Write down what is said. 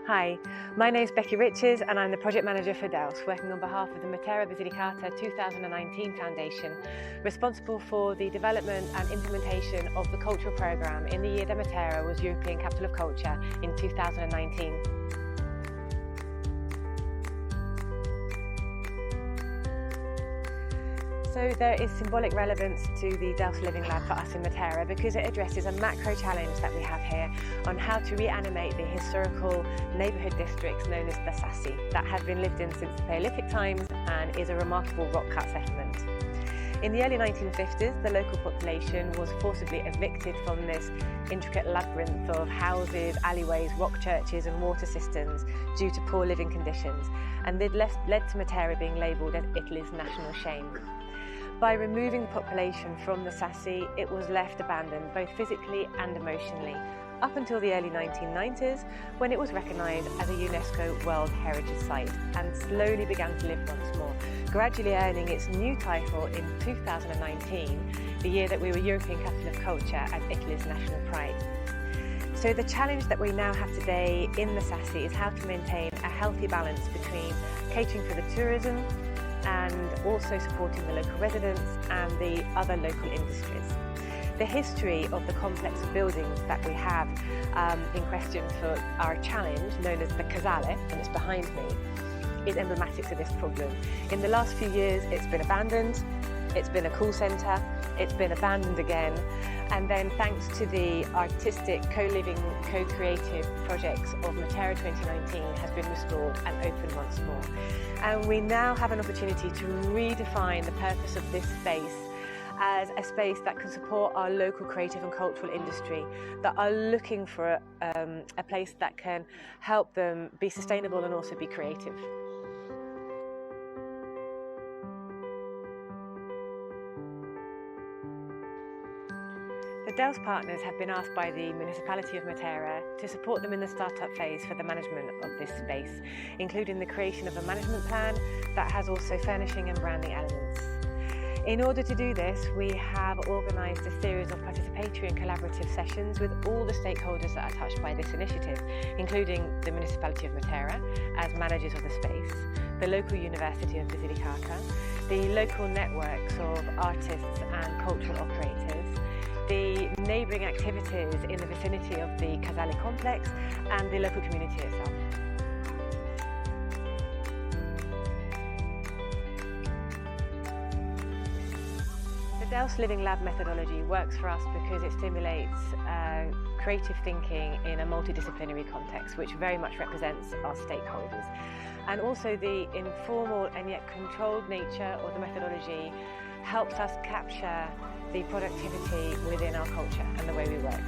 Hi, my name is Becky Riches and I'm the Project Manager for DeuS, working on behalf of the Materahub 2019 Foundation, responsible for the development and implementation of the cultural programme in the year that Matera was European Capital of Culture in 2019. So there is symbolic relevance to the DeuS Living Lab for us in Matera because it addresses a macro challenge that we have here on how to reanimate the historical neighbourhood districts known as the Sassi that have been lived in since the Paleolithic times and is a remarkable rock-cut settlement. In the early 1950s, the local population was forcibly evicted from this intricate labyrinth of houses, alleyways, rock churches and water cisterns due to poor living conditions, and they'd led to Matera being labelled as Italy's national shame. By removing the population from the Sassi, it was left abandoned both physically and emotionally, up until the early 1990s when it was recognised as a UNESCO World Heritage Site and slowly began to live once more, gradually earning its new title in 2019, the year that we were European Capital of Culture as Italy's national pride. So the challenge that we now have today in the Sassi is how to maintain a healthy balance between catering for the tourism and also supporting the local residents and the other local industries. The history of the complex of buildings that we have in question for our challenge, known as the Casale, and it's behind me, is emblematic to this problem. In the last few years, it's been abandoned, it's been a call centre, it's been abandoned again, and then thanks to the artistic, co-living, co-creative projects of Matera 2019 has been restored and opened once more. And we now have an opportunity to redefine the purpose of this space as a space that can support our local creative and cultural industry that are looking for a place that can help them be sustainable and also be creative. The DeuS partners have been asked by the municipality of Matera to support them in the startup phase for the management of this space, including the creation of a management plan that has also furnishing and branding elements. In order to do this, we have organised a series of participatory and collaborative sessions with all the stakeholders that are touched by this initiative, including the municipality of Matera as managers of the space, the local University of Basilicata, the local networks of artists and cultural operators, the neighbouring activities in the vicinity of the Casale complex and the local community itself. The DeuS Living Lab methodology works for us because it stimulates creative thinking in a multidisciplinary context, which very much represents our stakeholders. And also the informal and yet controlled nature of the methodology helps us capture the productivity within our culture and the way we work.